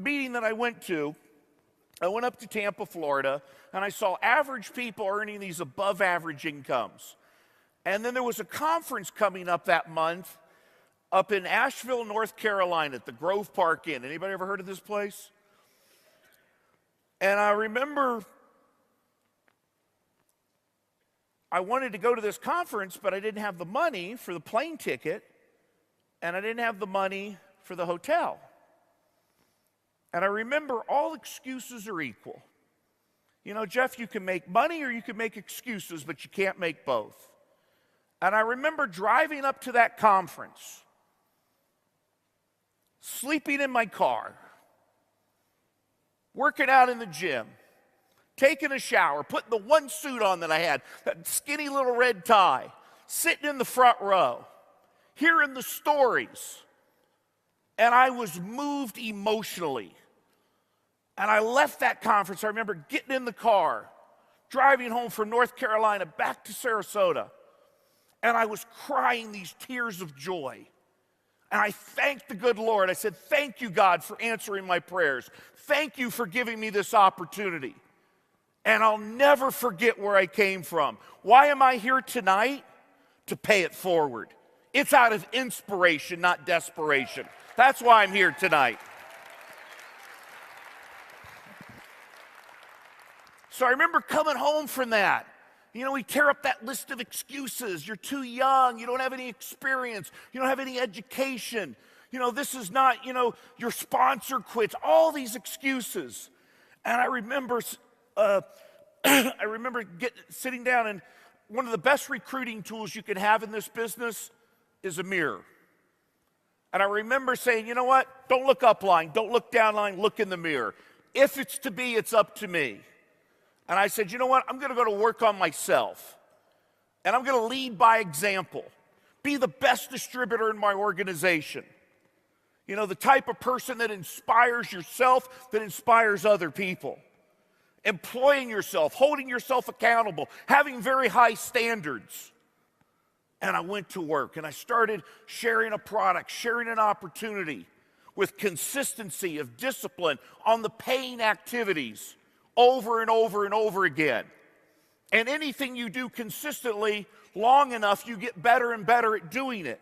meeting that I went up to Tampa, Florida, and I saw average people earning these above average incomes. And then there was a conference coming up that month up in Asheville, North Carolina at the Grove Park Inn. Anybody ever heard of this place? And I remember I wanted to go to this conference, but I didn't have the money for the plane ticket, and I didn't have the money for the hotel. And I remember all excuses are equal. You know, Jeff, you can make money or you can make excuses, but you can't make both. And I remember driving up to that conference, sleeping in my car, working out in the gym, taking a shower, putting the one suit on that I had, that skinny little red tie, sitting in the front row, hearing the stories. And I was moved emotionally. And I left that conference. I remember getting in the car, driving home from North Carolina back to Sarasota. And I was crying these tears of joy. And I thanked the good Lord. I said, thank you, God, for answering my prayers. Thank you for giving me this opportunity. And I'll never forget where I came from. Why am I here tonight? To pay it forward. It's out of inspiration, not desperation. That's why I'm here tonight. So I remember coming home from that. You know, we tear up that list of excuses. You're too young. You don't have any experience. You don't have any education. You know, this is not, your sponsor quits. All these excuses. And I remember, sitting down, and one of the best recruiting tools you can have in this business is a mirror. And I remember saying, you know what? Don't look up line. Don't look down line. Look in the mirror. If it's to be, it's up to me. And I said, you know what? I'm going to go to work on myself. And I'm going to lead by example. Be the best distributor in my organization. You know, the type of person that inspires yourself, that inspires other people. Employing yourself, holding yourself accountable, having very high standards. And I went to work and I started sharing a product, sharing an opportunity with consistency of discipline on the paying activities. Over and over and over again. And anything you do consistently long enough, you get better and better at doing it.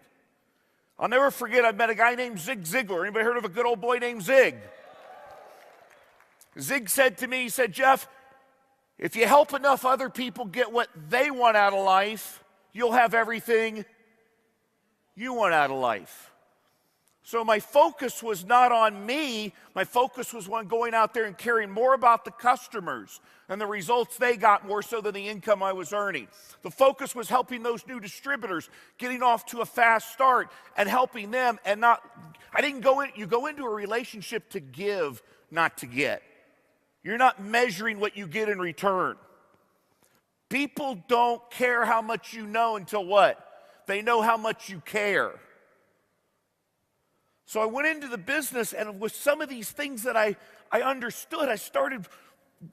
I'll never forget, I met a guy named Zig Ziglar. Anybody heard of a good old boy named Zig? Zig said to me, he said, Jeff, if you help enough other people get what they want out of life, you'll have everything you want out of life. So my focus was not on me. My focus was on going out there and caring more about the customers and the results they got more so than the income I was earning. The focus was helping those new distributors, getting off to a fast start and helping them. And you go into a relationship to give, not to get. You're not measuring what you get in return. People don't care how much you know until what? They know how much you care. So I went into the business, and with some of these things that I understood, I started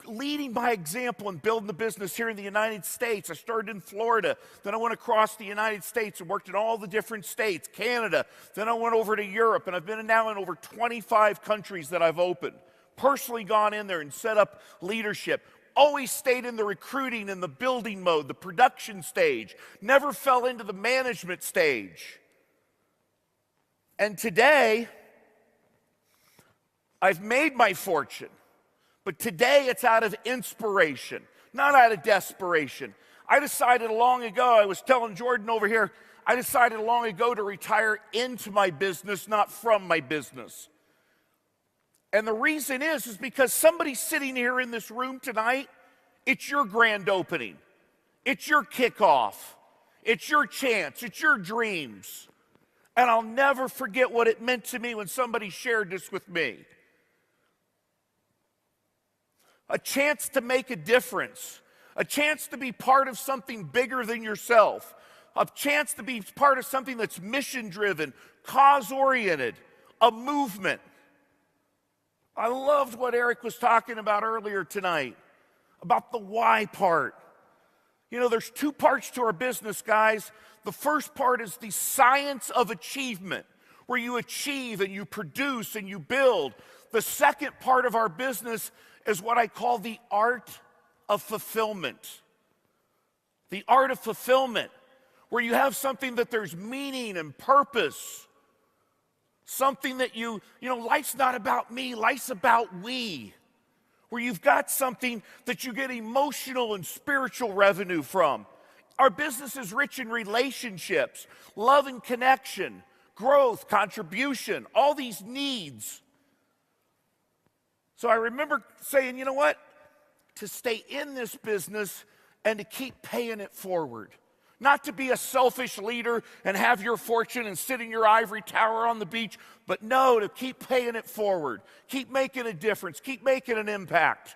leading by example and building the business here in the United States. I started in Florida, then I went across the United States and worked in all the different states, Canada, then I went over to Europe, and I've been now in over 25 countries that I've opened. Personally gone in there and set up leadership. Always stayed in the recruiting and the building mode, the production stage. Never fell into the management stage. And today, I've made my fortune, but today it's out of inspiration, not out of desperation. I decided long ago, I was telling Jordan over here, I decided long ago to retire into my business, not from my business. And the reason is because somebody sitting here in this room tonight, it's your grand opening. It's your kickoff. It's your chance. It's your dreams. And I'll never forget what it meant to me when somebody shared this with me. A chance to make a difference. A chance to be part of something bigger than yourself. A chance to be part of something that's mission-driven, cause-oriented, a movement. I loved what Eric was talking about earlier tonight, about the why part. You know, there's two parts to our business, guys. The first part is the science of achievement, where you achieve and you produce and you build. The second part of our business is what I call the art of fulfillment. The art of fulfillment, where you have something that there's meaning and purpose. Something that life's not about me, life's about we. Where you've got something that you get emotional and spiritual revenue from. Our business is rich in relationships, love and connection, growth, contribution, all these needs. So I remember saying, you know what? To stay in this business and to keep paying it forward. Not to be a selfish leader and have your fortune and sit in your ivory tower on the beach, but no, to keep paying it forward. Keep making a difference. Keep making an impact.